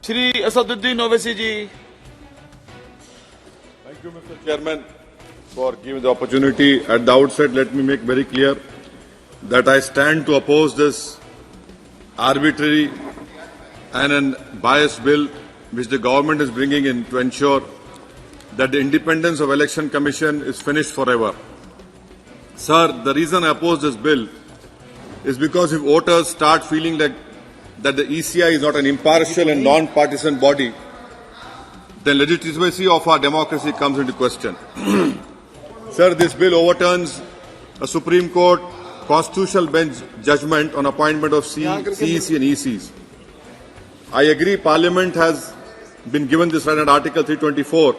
Shri Asaduddin Owaisi ji. Thank you, Mr. Chairman, for giving the opportunity. At the outset, let me make very clear that I stand to oppose this arbitrary and biased bill which the government is bringing in to ensure that the independence of Election Commission is finished forever. Sir, the reason I oppose this bill is because if voters start feeling like that the ECI is not an impartial and non-partisan body, then legitimacy of our democracy comes into question. Sir, this bill overturns a Supreme Court constitutional bench judgment on appointment of CEC and ECs. I agree Parliament has been given this right under Article 324,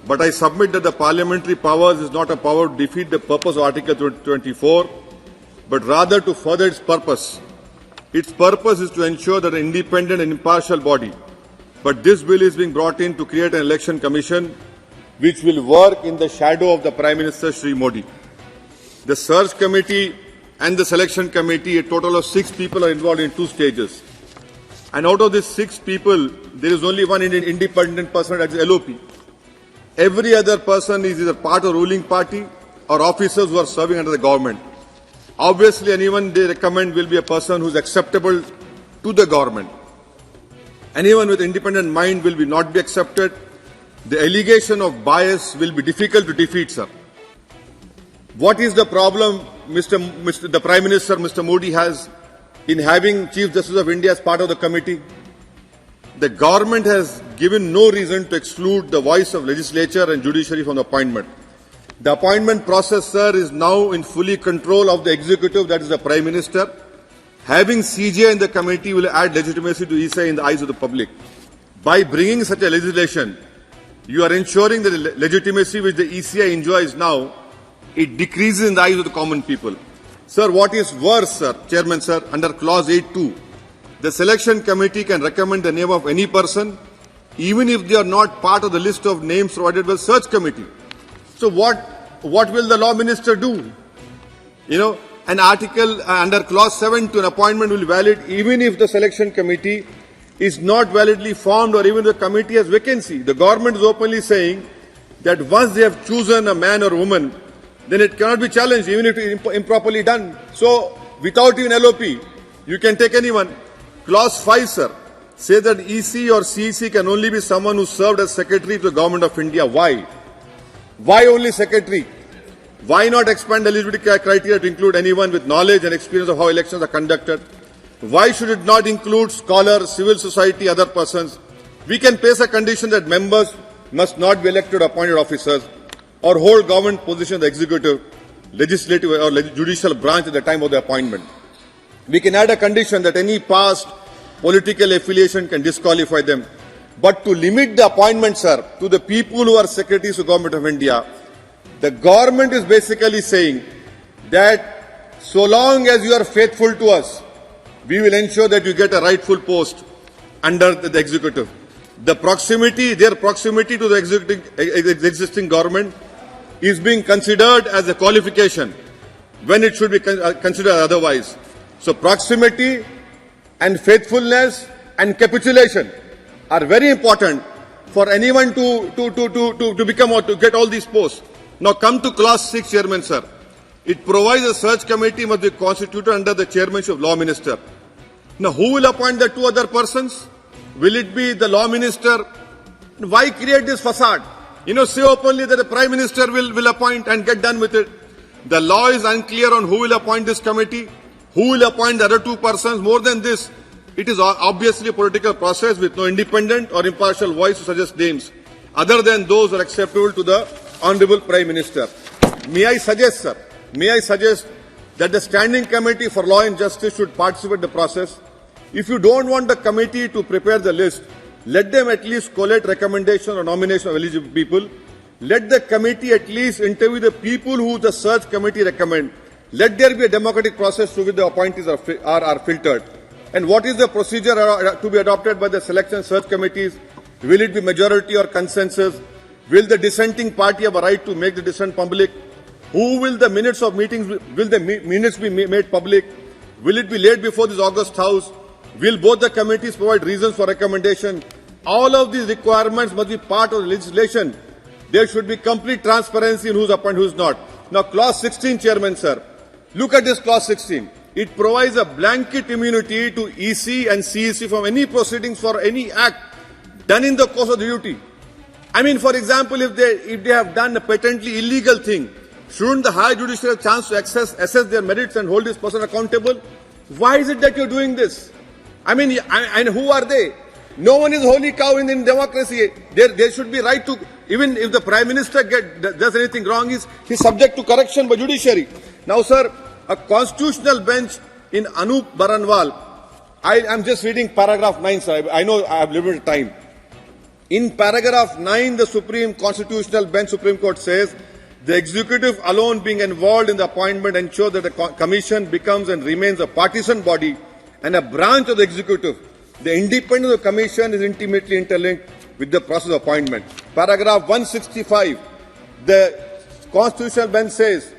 but I submit that the parliamentary powers is not a power to defeat the purpose of Article 24, but rather to further its purpose. Its purpose is to ensure that an independent and impartial body. But this bill is being brought in to create an election commission which will work in the shadow of the Prime Minister Shri Modi. The search committee and the selection committee, a total of 6 people are involved in 2 stages. And out of these 6 people, there is only one independent person, that is LOP. Every other person is either part of the ruling party or officers who are serving under the government. Obviously, anyone they recommend will be a person who is acceptable to the government. Anyone with independent mind will not be accepted. The allegation of bias will be difficult to defeat, sir. What is the problem the Prime Minister, Mr. Modi, has in having Chief Justice of India as part of the committee? The government has given no reason to exclude the voice of legislature and judiciary from the appointment. The appointment process, sir, is now in fully control of the executive, that is the Prime Minister. Having CJ in the committee will add legitimacy to ECI in the eyes of the public. By bringing such a legislation, you are ensuring that the legitimacy which the ECI enjoys now, it decreases in the eyes of the common people. Sir, what is worse, sir, Chairman, sir, under Clause 8.2, the selection committee can recommend the name of any person, even if they are not part of the list of names provided by the search committee. So what will the law minister do? An article under Clause 7 to an appointment will be valid even if the selection committee is not validly formed or even the committee has vacancy. The government is openly saying that once they have chosen a man or woman, then it cannot be challenged even if it is improperly done. So without even LOP, you can take anyone. Clause 5, sir, says that EC or CEC can only be someone who served as secretary to the Government of India. Why? Why only secretary? Why not expand eligibility criteria to include anyone with knowledge and experience of how elections are conducted? Why should it not include scholars, civil society, other persons? We can place a condition that members must not be elected or appointed officers or hold government position in the executive, legislative or judicial branch at the time of the appointment. We can add a condition that any past political affiliation can disqualify them. But to limit the appointment, sir, to the people who are secretaries of Government of India, the government is basically saying that so long as you are faithful to us, we will ensure that you get a rightful post under the executive. Their proximity to the existing government is being considered as a qualification when it should be considered otherwise. So proximity and faithfulness and capitulation are very important for anyone to become or to get all these posts. Now come to Clause 6, Chairman, sir. It provides a search committee must be constituted under the chairmanship of Law Minister. Now who will appoint the 2 other persons? Will it be the Law Minister? Why create this facade? Say openly that the Prime Minister will appoint and get done with it. The law is unclear on who will appoint this committee, who will appoint the other 2 persons. More than this, it is obviously a political process with no independent or impartial voice to suggest names, other than those who are acceptable to the Honourable Prime Minister. May I suggest, sir, that the Standing Committee for Law and Justice should participate in the process. If you don't want the committee to prepare the list, let them at least collect recommendation or nomination of eligible people. Let the committee at least interview the people who the search committee recommend. Let there be a democratic process through which the appointees are filtered. And what is the procedure to be adopted by the selection search committees? Will it be majority or consensus? Will the dissenting party have a right to make the dissent public? Who will the minutes of meetings, will the minutes be made public? Will it be laid before this August House? Will both the committees provide reasons for recommendation? All of these requirements must be part of the legislation. There should be complete transparency in who's appointed, who's not. Now, clause 16, Chairman, sir. Look at this clause 16. It provides a blanket immunity to EC and CEC from any proceedings for any act done in the course of the duty. I mean, for example, if they have done a patently illegal thing, shouldn't the High Judiciary have a chance to assess their merits and hold this person accountable? Why is it that you're doing this? I mean, and who are they? No one is holy cow in democracy. There should be right to, even if the Prime Minister does anything wrong, he's subject to correction by judiciary. Now, sir, a constitutional bench in Anup Baranwal, I am just reading paragraph 9, sir. I know I have limited time. In paragraph 9, the Supreme Constitutional Bench Supreme Court says, the executive alone being involved in the appointment ensures that the commission becomes and remains a partisan body and a branch of the executive. The independence of the commission is intimately interlinked with the process of appointment. Paragraph 165, the Constitutional Bench says,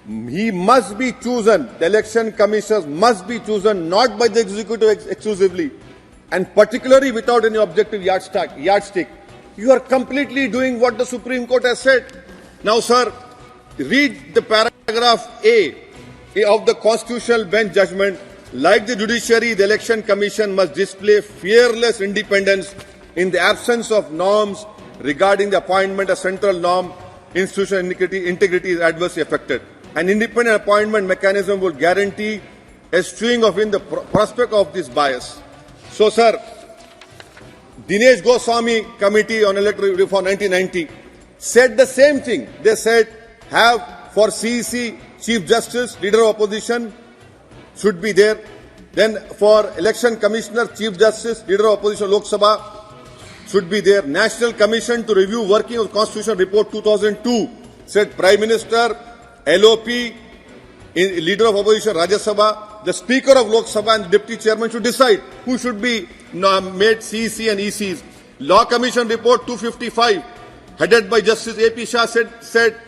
he must be chosen, the election commissioners must be chosen not by the executive exclusively and particularly without any objective yardstick. You are completely doing what the Supreme Court has said. Now, sir, read the paragraph A of the Constitutional Bench judgment. Like the judiciary, the election commission must display fearless independence in the absence of norms regarding the appointment. A central norm, institutional integrity is adversely affected. An independent appointment mechanism will guarantee eschewing of in the prospect of this bias. So, sir, Dinesh Goswami Committee on Electoral Reform 1990 said the same thing. They said, have for CEC, Chief Justice, Leader of Opposition should be there. Then for Election Commissioner, Chief Justice, Leader of Opposition, Lok Sabha should be there. National Commission to Review Working of Constitution Report 2002 said Prime Minister, LOP, Leader of Opposition, Rajya Sabha, the Speaker of Lok Sabha and the Deputy Chairman should decide who should be made CEC and ECs. Law Commission Report 255, headed by Justice A.P. Shah, said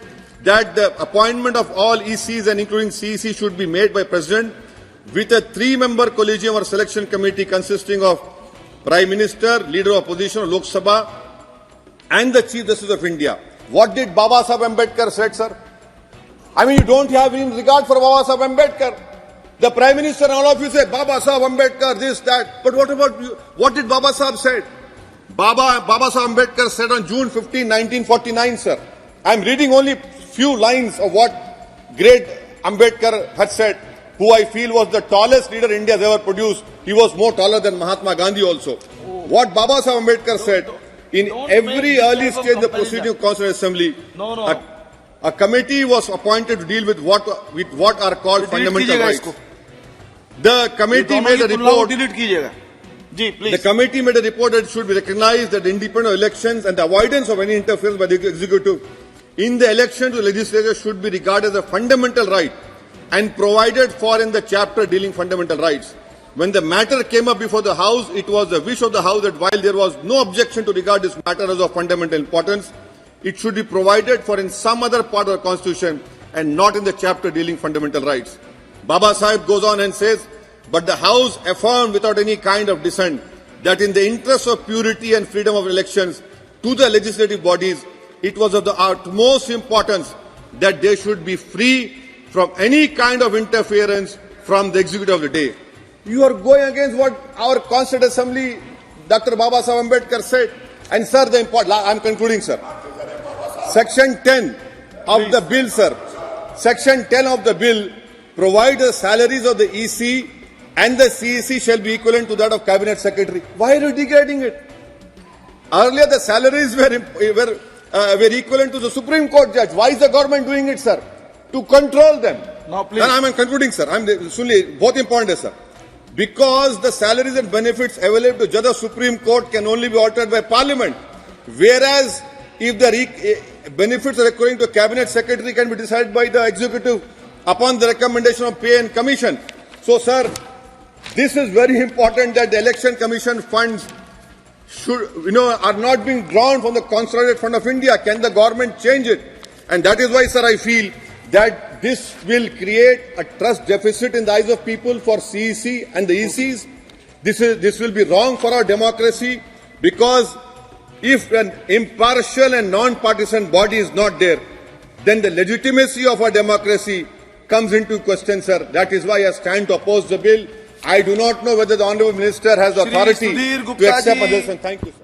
that the appointment of all ECs and including CEC should be made by President with a 3-member collegium or selection committee consisting of Prime Minister, Leader of Opposition, Lok Sabha and the Chief Justice of India. What did Baba Saheb Ambedkar said, sir? I mean, you don't have even regard for Baba Saheb Ambedkar. The Prime Minister and all of you say, Baba Saheb Ambedkar, this, that. But what about you? What did Baba Saheb said? Baba Saheb Ambedkar said on June 15, 1949, sir. I'm reading only few lines of what great Ambedkar had said, who I feel was the tallest leader India has ever produced. He was more taller than Mahatma Gandhi also. What Baba Saheb Ambedkar said, in every early stage of the proceeding of Constitutional Assembly, a committee was appointed to deal with what are called fundamental rights. The committee made a report. The committee made a report that it should be recognized that independent elections and the avoidance of any interference by the executive in the election to the legislature should be regarded as a fundamental right and provided for in the chapter dealing fundamental rights. When the matter came up before the House, it was the wish of the House that while there was no objection to regard this matter as of fundamental importance, it should be provided for in some other part of the Constitution and not in the chapter dealing fundamental rights. Baba Sahib goes on and says, but the House affirmed without any kind of dissent that in the interest of purity and freedom of elections to the legislative bodies, it was of the utmost importance that they should be free from any kind of interference from the executive of the day. You are going against what our Constituent Assembly, Dr. Baba Sahib Ambedkar said. And sir, I'm concluding, sir. Section 10 of the bill, sir. Section 10 of the bill provides the salaries of the EC and the CEC shall be equivalent to that of Cabinet Secretary. Why are you degrading it? Earlier the salaries were equivalent to the Supreme Court judge. Why is the government doing it, sir? To control them. Now, please. And I'm concluding, sir. Both important, sir. Because the salaries and benefits available to judge of Supreme Court can only be altered by Parliament. Whereas if the benefits according to Cabinet Secretary can be decided by the Executive upon the recommendation of Pay and Commission. So, sir, this is very important that the Election Commission funds are not being drawn from the Consolidated Fund of India. Can the government change it? And that is why, sir, I feel that this will create a trust deficit in the eyes of people for CEC and the ECs. This will be wrong for our democracy, because if an impartial and non-partisan body is not there, then the legitimacy of our democracy comes into question, sir. That is why I stand to oppose the bill. I do not know whether the Honourable Minister has authority Sudhir to Gupta accept ji. others. And thank you, sir.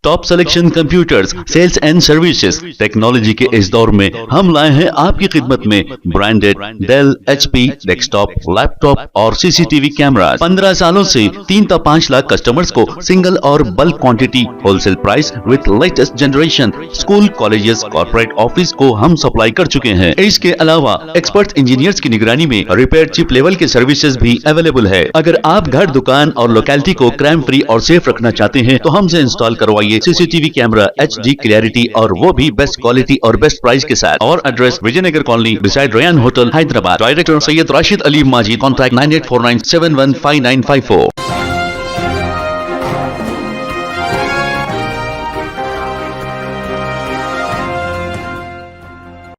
Top Selection Computers sales and services technology के इस दौर में हम लाए हैं आपकी खिदमत में branded Dell HP desktop laptop और सीसीटीवी कैमरा 15 सालों से 3 से 5 लाख कस्टमर्स को सिंगल और bulk quantity wholesale price with latest generation school colleges corporate office को हम सप्लाई कर चुके हैं। इसके अलावा एक्सपर्ट इंजीनियर्स की निगरानी में रिपेयर चिप लेवल के सर्विसेज भी अवेलेबल है। अगर आप घर दुकान और लोकेलिटी को क्राइम फ्री और सेफ रखना चाहते हैं तो हमसे इंस्टॉल करवाइए सीसीटीवी कैमरा HD क्लैरिटी और वो भी बेस्ट क्वालिटी और बेस्ट प्राइस के साथ। और address Vijayanagar Colony beside Ryan Hotel Hyderabad. Director Syed Rashid Ali Maji. Contact 9849715954।